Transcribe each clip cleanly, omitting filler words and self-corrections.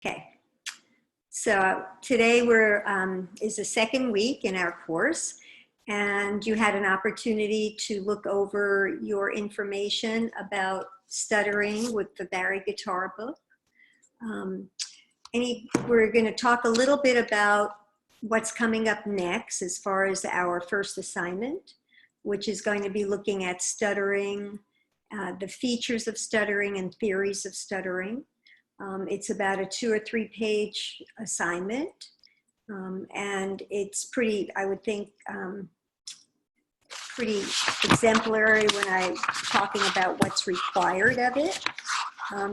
Okay, so today is the second week in our course, and you had an opportunity to look over your information about stuttering with the Barry Guitar book. We're going to talk a little bit about what's coming up next as far as our first assignment, which is going to be looking at stuttering, the features of stuttering and theories of stuttering. It's about a 2 or 3 page assignment, and it's pretty, I would think, pretty exemplary when I'm talking about what's required of it.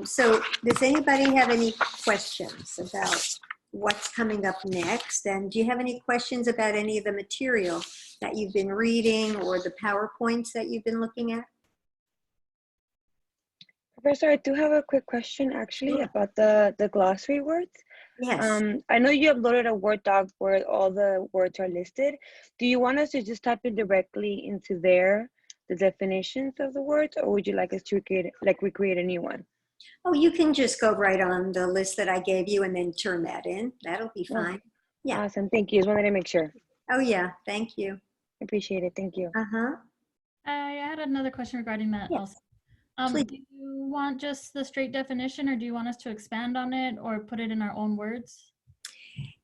So does anybody have any questions about what's coming up next? And do you have any questions about any of the material that you've been reading or the PowerPoints that you've been looking at? Professor, I do have a quick question actually about the glossary words. Yes. I know you uploaded a Word doc where all the words are listed. Do you want us to just type in directly into there, the definitions of the words, or would you like us to recreate a new one? Oh, you can just go right on the list that I gave you and then turn that in. That'll be fine. Yeah. Awesome. Thank you. Just wanted to make sure. Oh, yeah. Thank you. Appreciate it. Thank you. I had another question regarding that also. Do you want just the straight definition, or do you want us to expand on it or put it in our own words?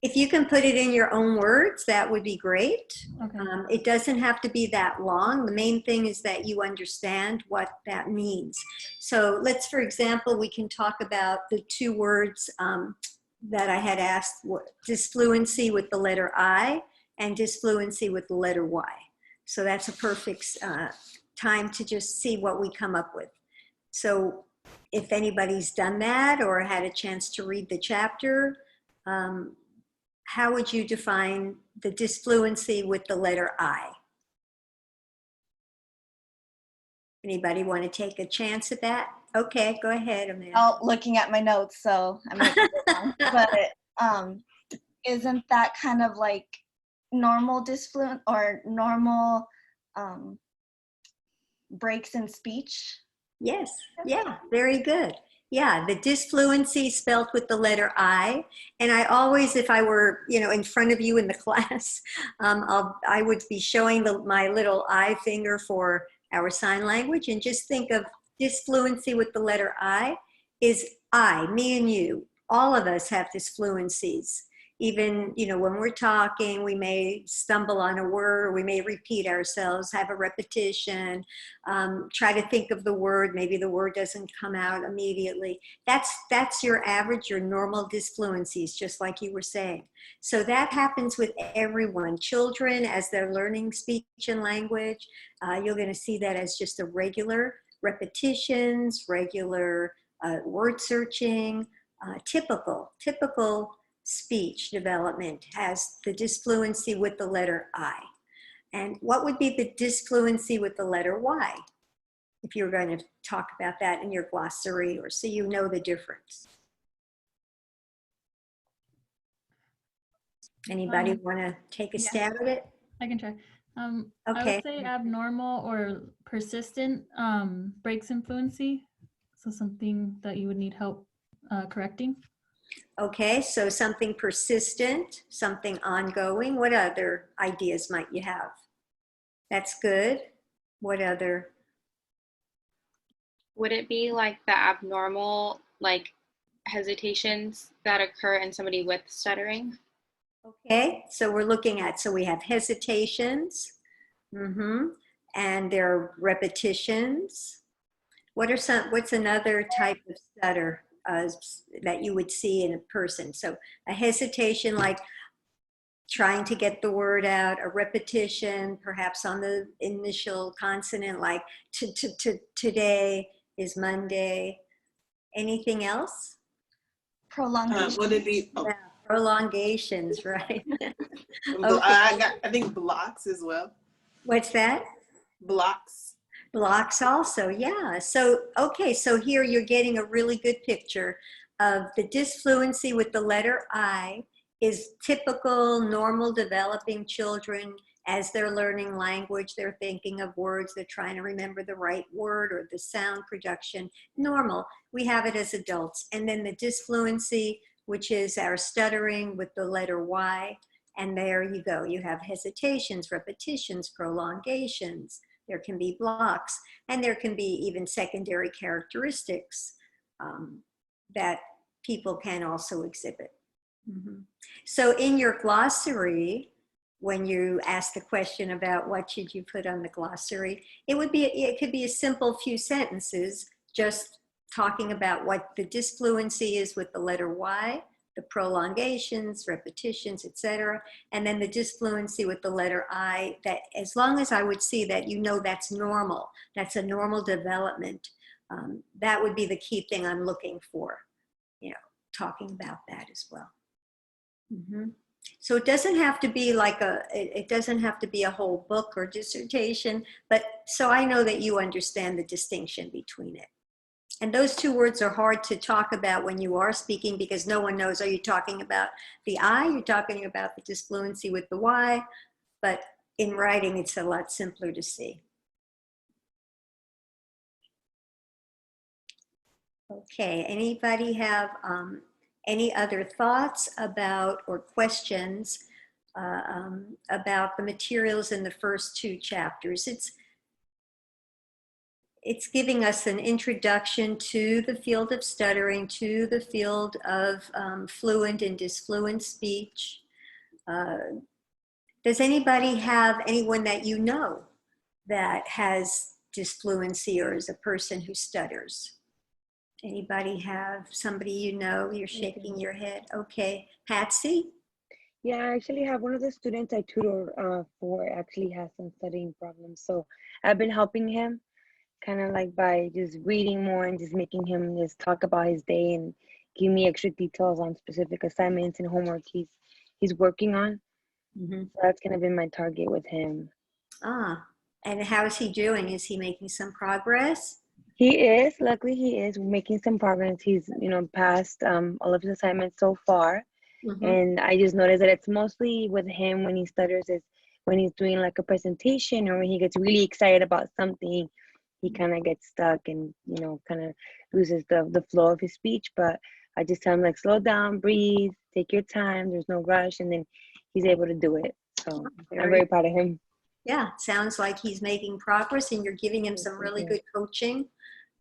If you can put it in your own words, that would be great. Okay. It doesn't have to be that long. The main thing is that you understand what that means. So let's, for example, we can talk about the 2 words that I had asked, disfluency with the letter I and disfluency with the letter Y. So that's a perfect time to just see what we come up with. So if anybody's done that or had a chance to read the chapter, how would you define the disfluency with the letter I? Anybody want to take a chance at that? Okay, go ahead, Amanda. Oh, looking at my notes, so I might be wrong. But isn't that kind of like normal disfluent or normal breaks in speech? Yes, yeah, very good. Yeah, the disfluency spelled with the letter I. And I always, if I were, in front of you in the class, I would be showing my little I finger for our sign language, and just think of disfluency with the letter I is I, me and you. All of us have disfluencies. Even, when we're talking, we may stumble on a word, or we may repeat ourselves, have a repetition, try to think of the word, maybe the word doesn't come out immediately. That's your average, your normal disfluencies, just like you were saying. So that happens with everyone. Children, as they're learning speech and language, you're going to see that as just a regular repetitions, regular word searching, typical speech development has the disfluency with the letter I. And what would be the disfluency with the letter Y? If you were going to talk about that in your glossary, or so you know the difference. Anybody want to take a stab at it? I can try. Okay. I would say abnormal or persistent breaks in fluency. So something that you would need help correcting. Okay, so something persistent, something ongoing. What other ideas might you have? That's good. What other? Would it be like the abnormal, like hesitations that occur in somebody with stuttering? Okay, so we're looking at, so we have hesitations, and there are repetitions. What's another type of stutter that you would see in a person? So a hesitation, like trying to get the word out, a repetition, perhaps on the initial consonant, like today is Monday. Anything else? Prolongation. Would it be? Yeah, prolongations, right? Okay. Okay. I think blocks as well. What's that? Blocks. Blocks also, yeah. So, okay, so here you're getting a really good picture of the disfluency with the letter I is typical, normal developing children. As they're learning language, they're thinking of words, they're trying to remember the right word or the sound production. Normal, we have it as adults. And then the disfluency which is our stuttering with the letter Y. And there you go. You have hesitations, repetitions, prolongations. There can be blocks, and there can be even secondary characteristics that people can also exhibit. So in your glossary, when you ask the question about what should you put on the glossary, it could be a simple few sentences just talking about what the disfluency is with the letter Y, the prolongations, repetitions, etc., and then the disfluency with the letter I, that as long as I would see that, you know, that's normal, that's a normal development, that would be the key thing I'm looking for, you know, talking about that as well. So it doesn't have to be like it doesn't have to be a whole book or dissertation, but so I know that you understand the distinction between it. And those two words are hard to talk about when you are speaking because no one knows, are you talking about the I, you're talking about the disfluency with the Y, but in writing it's a lot simpler to see. Okay, anybody have any other thoughts about or questions about the materials in the first two chapters? It's giving us an introduction to the field of stuttering, to the field of fluent and disfluent speech. Does anybody have anyone that you know that has disfluency or is a person who stutters? Anybody have somebody you know? You're shaking your head. Okay. Patsy? Yeah, I actually have one of the students I tutor for actually has some studying problems. So I've been helping him kind of like by just reading more and just making him just talk about his day and give me extra details on specific assignments and homework he's working on. So that's gonna be my target with him. Ah, and how is he doing? Is he making some progress? He is, luckily he is making some progress. He's, you know, passed all of his assignments so far. And I just noticed that it's mostly with him when he stutters is when he's doing like a presentation or when he gets really excited about something, he kind of gets stuck and, you know, kind of loses the flow of his speech. But I just tell him like, slow down, breathe, take your time, there's no rush. And then he's able to do it. So I'm very proud of him. Yeah, sounds like he's making progress and you're giving him some really good coaching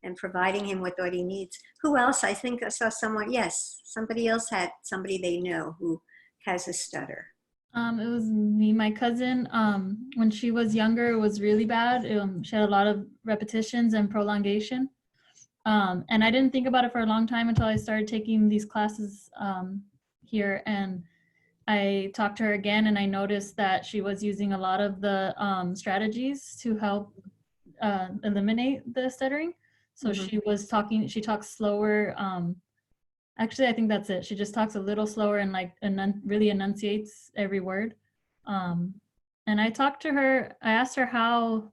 and providing him with what he needs. Who else? I think I saw someone, yes, somebody else had somebody they know who has a stutter. It was me, my cousin. When she was younger, it was really bad. She had a lot of repetitions and prolongation. And I didn't think about it for a long time until I started taking these classes here. And I talked to her again and I noticed that she was using a lot of the strategies to help eliminate the stuttering. So she talks slower. Actually, I think that's it. She just talks a little slower and like really enunciates every word. And I talked to her, I asked her how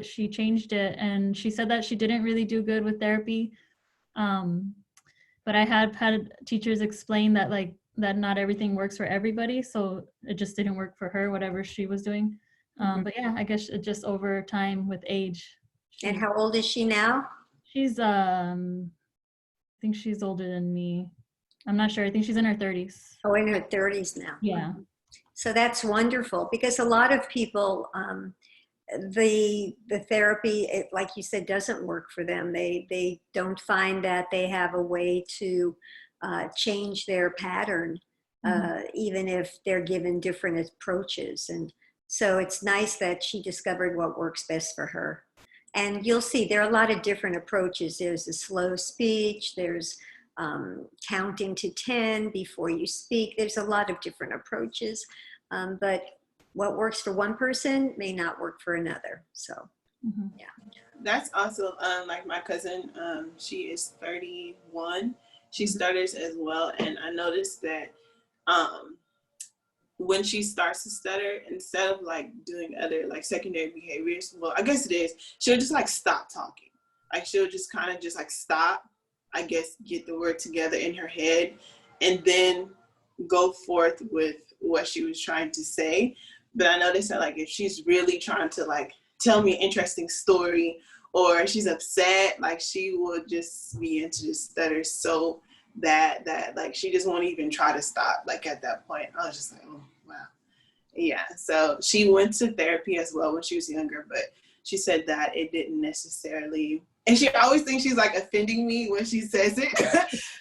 she changed it. And she said that she didn't really do good with therapy. But I have had teachers explain that that not everything works for everybody. So it just didn't work for her, whatever she was doing. But yeah, I guess it just over time with age. And how old is she now? She's, I think she's older than me. I'm not sure. I think she's in her 30s. Oh, in her 30s now. Yeah. So that's wonderful because a lot of people, the therapy, like you said, doesn't work for them. They don't find that they have a way to change their pattern, even if they're given different approaches. And so it's nice that she discovered what works best for her. And you'll see there are a lot of different approaches. There's the slow speech, there's counting to 10 before you speak. There's a lot of different approaches, but what works for one person may not work for another. So, yeah. That's awesome. Like my cousin, she is 31. She stutters as well. And I noticed that when she starts to stutter, instead of like doing other like secondary behaviors, well, I guess it is, she'll just like stop talking. Like she'll just kind of just like stop, I guess, get the word together in her head and then go forth with what she was trying to say. But I noticed that like if she's really trying to like tell me an interesting story or she's upset, like she will just be into just stutter so that like she just won't even try to stop. Like at that point, I was just like, oh, wow. Yeah. So she went to therapy as well when she was younger, but she said that it didn't necessarily, and she always thinks she's like offending me when she says it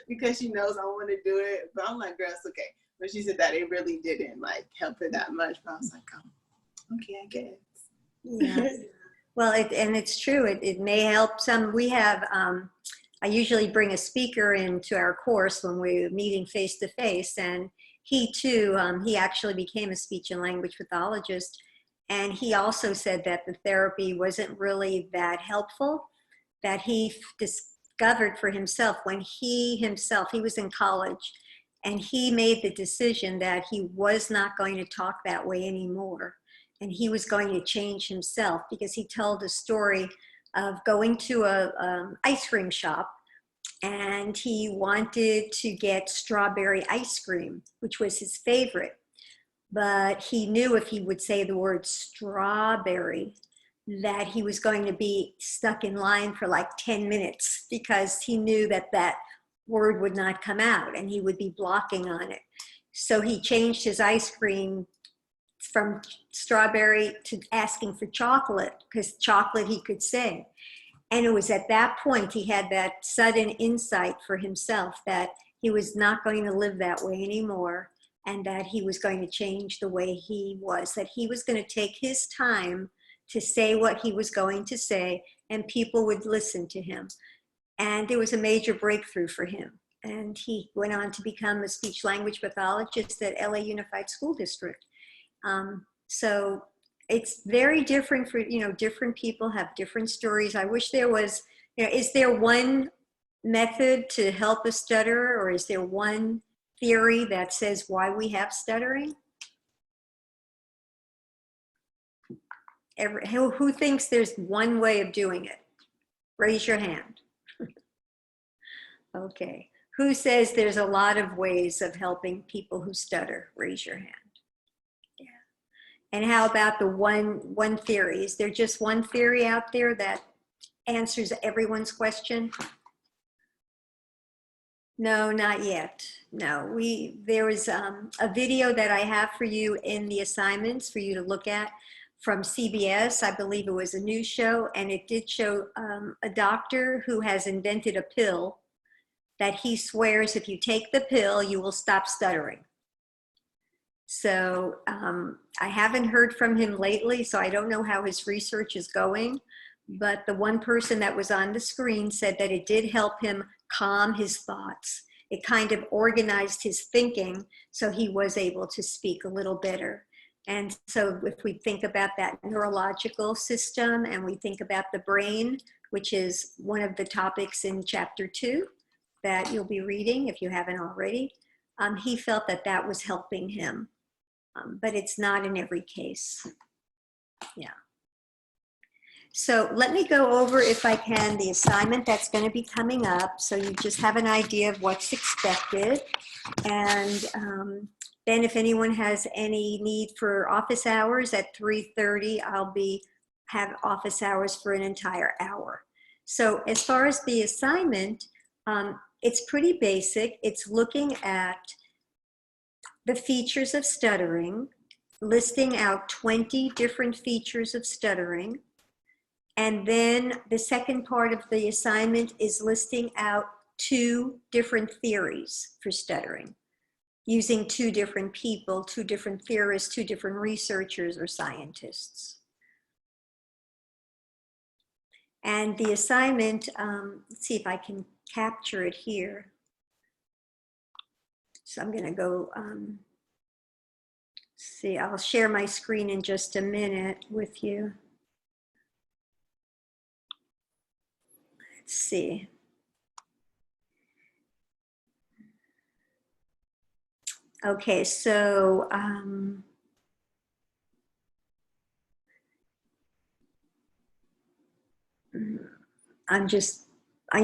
because she knows I want to do it. But I'm like, girl, it's okay. But she said that it really didn't like help her that much. But I was like, oh, okay, I guess. Yeah. Well, and it's true. It may help some. We have, I usually bring a speaker into our course when we're meeting face to face, and he too, he actually became a speech and language pathologist. And he also said that the therapy wasn't really that helpful, that he discovered for himself when he was in college, and he made the decision that he was not going to talk that way anymore. And he was going to change himself, because he told a story of going to a ice cream shop, and he wanted to get strawberry ice cream, which was his favorite. But he knew if he would say the word strawberry, that he was going to be stuck in line for like 10 minutes, because he knew that that word would not come out and he would be blocking on it. So he changed his ice cream from strawberry to asking for chocolate, because chocolate he could say. And it was at that point he had that sudden insight for himself that he was not going to live that way anymore, and that he was going to change the way he was, that he was going to take his time to say what he was going to say, and people would listen to him. And it was a major breakthrough for him. And he went on to become a speech language pathologist at LA Unified School District. So it's very different for, different people have different stories. I wish there was, is there one method to help a stutterer, or is there one theory that says why we have stuttering? Who thinks there's one way of doing it? Raise your hand. Okay. Who says there's a lot of ways of helping people who stutter? Raise your hand. Yeah. And how about the one theory? Is there just one theory out there that answers everyone's question? No, not yet. No, there was a video that I have for you in the assignments for you to look at from CBS. I believe it was a news show, and it did show a doctor who has invented a pill that he swears if you take the pill, you will stop stuttering. So I haven't heard from him lately, so I don't know how his research is going, but the one person that was on the screen said that it did help him calm his thoughts. It kind of organized his thinking, so he was able to speak a little better. And so if we think about that neurological system, and we think about the brain, which is one of the topics in chapter 2 that you'll be reading if you haven't already, he felt that that was helping him, but it's not in every case. Yeah. So let me go over, if I can, the assignment that's going to be coming up, so you just have an idea of what's expected. And then if anyone has any need for office hours at 3:30, I'll have office hours for an entire hour. So as far as the assignment, it's pretty basic. It's looking at the features of stuttering, listing out 20 different features of stuttering. And then the second part of the assignment is listing out 2 different theories for stuttering, using 2 different people, 2 different theorists, 2 different researchers or scientists. And the assignment, let's see if I can capture it here. So I'm going to go see, I'll share my screen in just a minute with you. Let's see. Okay, so I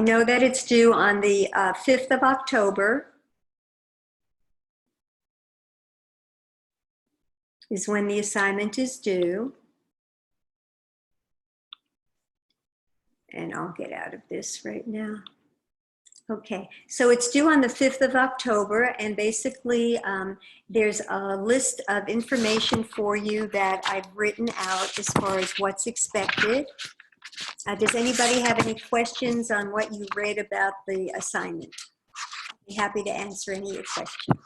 know that it's due on the 5th of October is when the assignment is due. And I'll get out of this right now. Okay, so it's due on the 5th of October, and basically there's a list of information for you that I've written out as far as what's expected. Does anybody have any questions on what you read about the assignment? I'd be happy to answer any of your questions.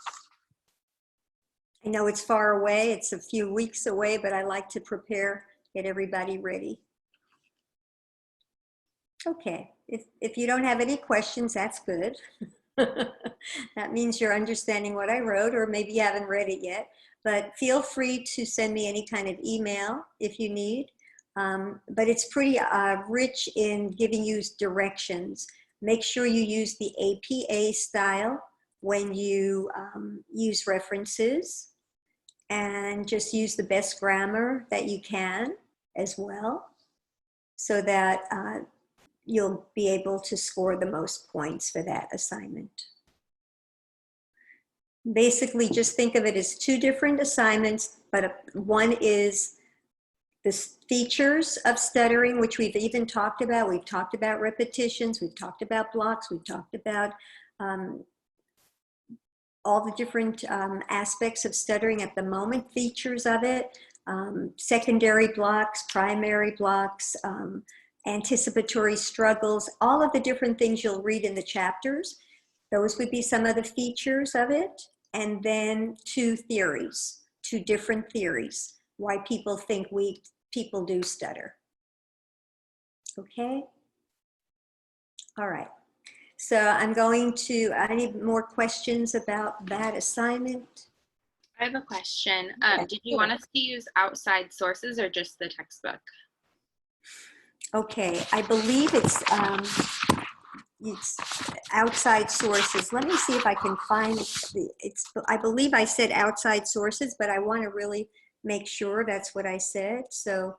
I know it's far away, it's a few weeks away, but I like to prepare, get everybody ready. Okay, if you don't have any questions, that's good. That means you're understanding what I wrote, or maybe you haven't read it yet, but feel free to send me any kind of email if you need. But it's pretty rich in giving you directions. Make sure you use the APA style when you use references, and just use the best grammar that you can as well, so that you'll be able to score the most points for that assignment. Basically, just think of it as two different assignments, but one is the features of stuttering, which we've even talked about. We've talked about repetitions, we've talked about blocks, we've talked about all the different aspects of stuttering at the moment, features of it, secondary blocks, primary blocks, anticipatory struggles, all of the different things you'll read in the chapters. Those would be some of the features of it. And then two theories, two different theories, why people think people do stutter. Okay? All right. So I'm going to, I need more questions about that assignment. I have a question. Yeah, Did you want us to use outside sources or just the textbook? Okay, I believe it's outside sources. Let me see if I can find I believe I said outside sources, but I want to really make sure that's what I said. So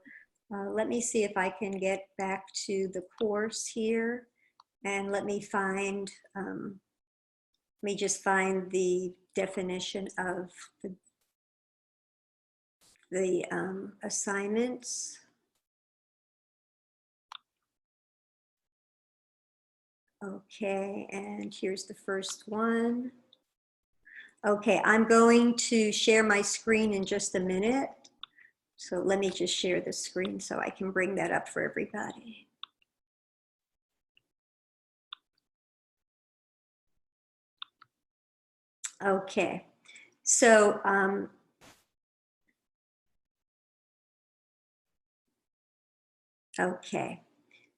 let me see if I can get back to the course here, and let me find, let me just find the definition of the assignments. Okay, and here's the first one. Okay, I'm going to share my screen in just a minute. So let me just share the screen so I can bring that up for everybody. Okay, so okay.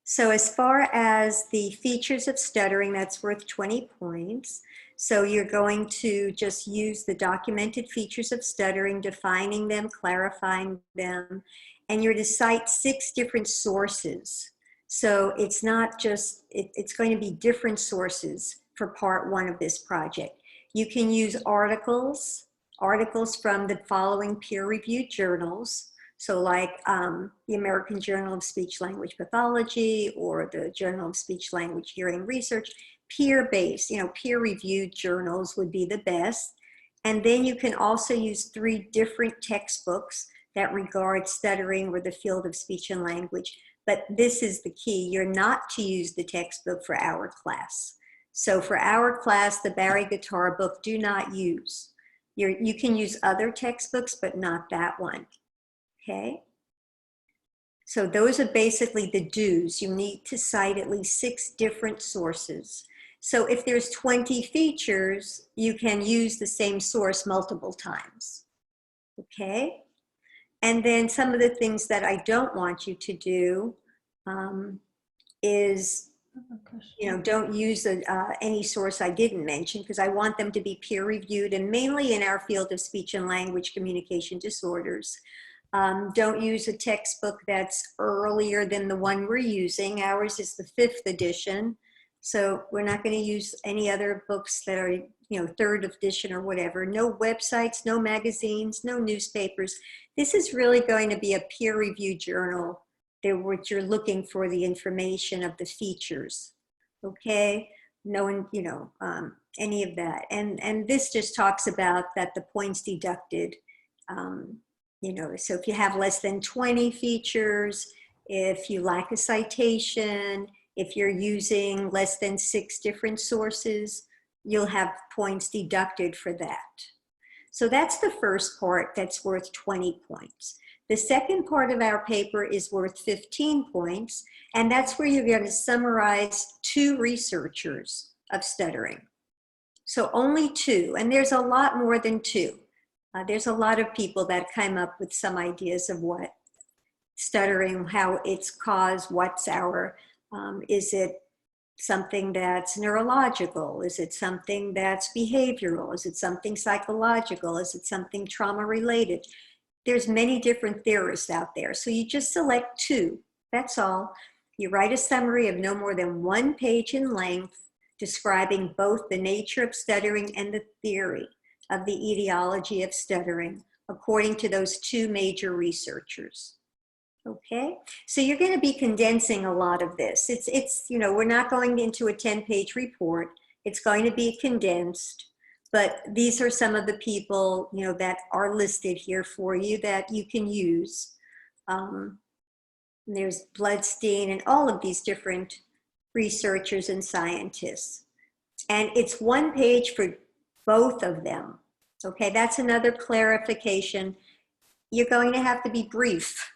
So as far as the features of stuttering, that's worth 20 points. So you're going to just use the documented features of stuttering, defining them, clarifying them, and you're to cite 6 different sources. So it's not just, it's going to be different sources for part 1 of this project. You can use articles from the following peer-reviewed journals. So like the American Journal of Speech Language Pathology or the Journal of Speech Language Hearing Research, peer-based, peer-reviewed journals would be the best. And then you can also use 3 different textbooks that regard stuttering or the field of speech and language. But this is the key, you're not to use the textbook for our class. So for our class, the Barry Guitar book, do not use. You can use other textbooks, but not that one. Okay, so those are basically the do's. You need to cite at least 6 different sources. So if there's 20 features, you can use the same source multiple times. Okay, and then some of the things that I don't want you to do is, don't use any source I didn't mention, because I want them to be peer reviewed, and mainly in our field of speech and language communication disorders. Don't use a textbook that's earlier than the one we're using. Ours is the 5th edition. So we're not going to use any other books that are, 3rd edition or whatever. No websites, no magazines, no newspapers. This is really going to be a peer-reviewed journal which you're looking for the information of the features. Okay? No one, any of that. And this just talks about that the points deducted, so if you have less than 20 features, if you lack a citation, If you're using less than 6 different sources, you'll have points deducted for that. So that's the first part that's worth 20 points. The second part of our paper is worth 15 points, and that's where you're going to summarize 2 researchers of stuttering. So only 2, and there's a lot more than 2. There's a lot of people that come up with some ideas of what stuttering, how it's caused, what's our, is it something that's neurological? Is it something that's behavioral? Is it something psychological? Is it something trauma related? There's many different theorists out there. So you just select 2, that's all. You write a summary of no more than 1 page in length, describing both the nature of stuttering and the theory of the etiology of stuttering, according to those 2 major researchers. Okay, so you're going to be condensing a lot of this. It's you know, we're not going into a 10-page report. It's going to be condensed, but these are some of the people, you know, that are listed here for you that you can use. There's Bloodstein and all of these different researchers and scientists. And it's 1 page for both of them. Okay, that's another clarification. You're going to have to be brief.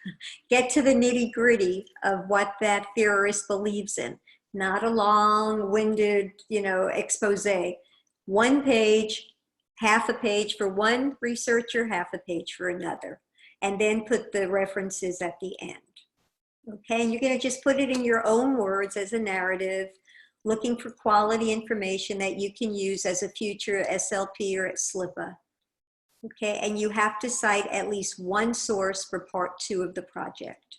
Get to the nitty-gritty of what that theorist believes in, not a long-winded, you know, expose. 1 page, half a page for one researcher, half a page for another, and then put the references at the end. Okay, and you're going to just put it in your own words as a narrative, looking for quality information that you can use as a future SLP or at SLIPA. Okay, and you have to cite at least 1 source for part 2 of the project.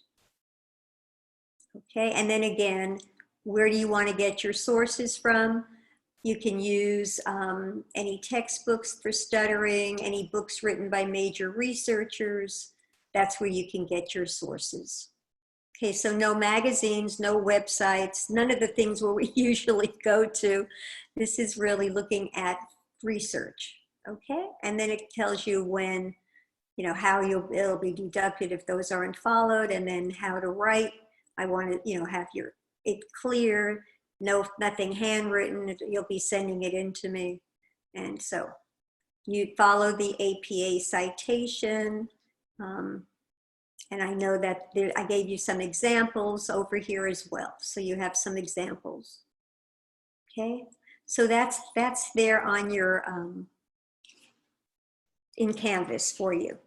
Okay, and then again, where do you want to get your sources from? You can use any textbooks for stuttering, any books written by major researchers. That's where you can get your sources. Okay, so no magazines, no websites, none of the things where we usually go to. This is really looking at research. Okay, and then it tells you when, you know, how it'll be deducted if those aren't followed, and then how to write. I want to, you know, have it clear, nothing handwritten. You'll be sending it in to me, and so you follow the APA citation. And I know that I gave you some examples over here as well, so you have some examples. Okay, so that's there on your in Canvas for you,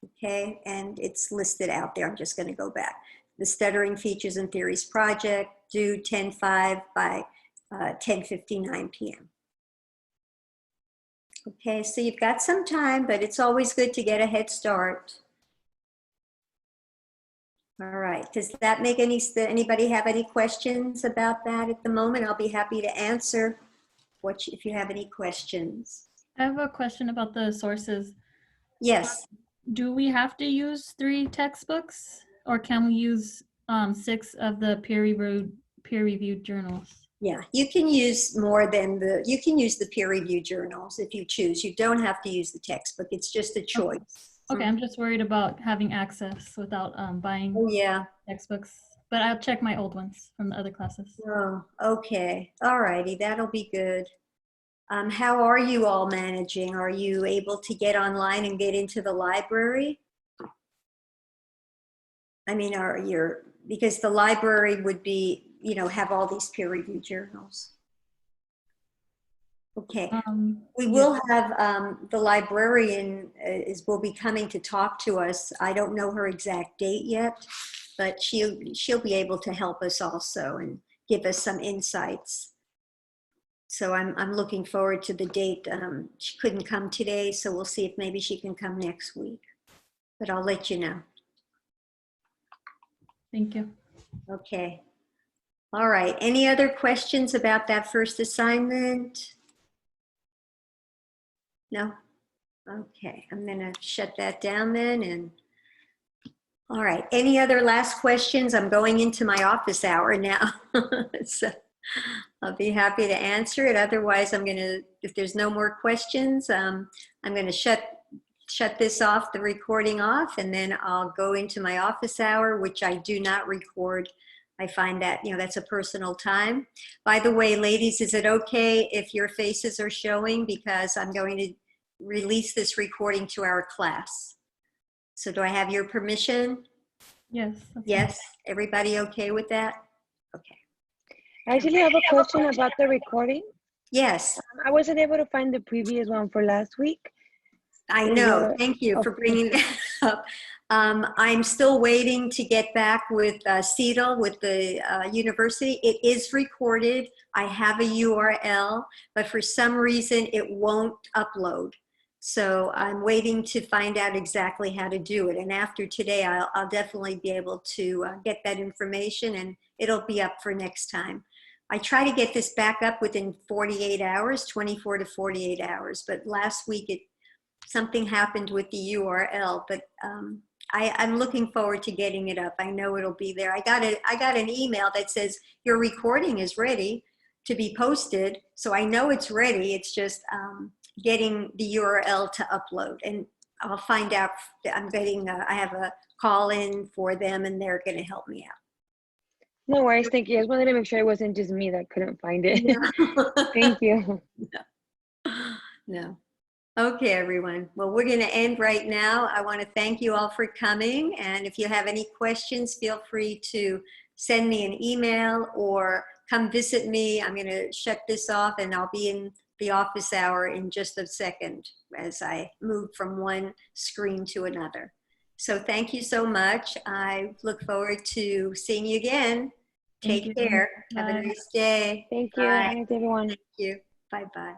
okay? And it's listed out there. I'm just going to go back. The Stuttering Features and Theories Project, due 10/5 by 10:59 p.m. Okay, so you've got some time, but it's always good to get a head start. All right, does that make anybody have any questions about that at the moment? I'll be happy to answer if you have any questions. I have a question about the sources. Yes. Do we have to use 3 textbooks, or can we use 6 of the peer-reviewed journals? Yeah, you can use you can use the peer-reviewed journals if you choose. You don't have to use the textbook. It's just a choice. Okay, I'm just worried about having access without buying textbooks, but I'll check my old ones from the other classes. Oh, okay. All righty, that'll be good. How are you all managing? Are you able to get online and get into the library? I mean, because the library would be, you know, have all these peer-reviewed journals. Okay, we will have the librarian will be coming to talk to us. I don't know her exact date yet, but she'll be able to help us also and give us some insights. So I'm looking forward to the date. She couldn't come today, so we'll see if maybe she can come next week. But I'll let you know. Thank you. Okay. All right. Any other questions about that first assignment? No? Okay. I'm going to shut that down then. And all right. Any other last questions? I'm going into my office hour now. So I'll be happy to answer it. Otherwise, I'm going to, if there's no more questions, I'm going to shut this off, the recording off, and then I'll go into my office hour, which I do not record. I find that, that's a personal time. By the way, ladies, is it okay if your faces are showing? Because I'm going to release this recording to our class. So do I have your permission? Yes. Yes. Everybody okay with that? Okay. I actually have a question about the recording. Yes, I wasn't able to find the previous one for last week. I know. Thank you for bringing that up. I'm still waiting to get back with CETL, with the university. It is recorded. I have a URL, but for some reason it won't upload. So I'm waiting to find out exactly how to do it. And after today, I'll definitely be able to get that information, and it'll be up for next time. I try to get this back up within 48 hours, 24 to 48 hours, but last week something happened with the URL, but I'm looking forward to getting it up. I know it'll be there. I got an email that says your recording is ready to be posted, so I know it's ready. It's just getting the URL to upload, and I'll find out. I have a call in for them, and they're going to help me out. No worries, thank you. I just wanted to make sure it wasn't just me that couldn't find it. No. Thank you. No. Okay, everyone. Well, we're going to end right now. I want to thank you all for coming. And if you have any questions, feel free to send me an email or come visit me. I'm going to shut this off, and I'll be in the office hour in just a second as I move from one screen to another. So thank you so much. I look forward to seeing you again. Take care. Have a nice day. Thank you. Bye, everyone. Thank you. Bye-bye.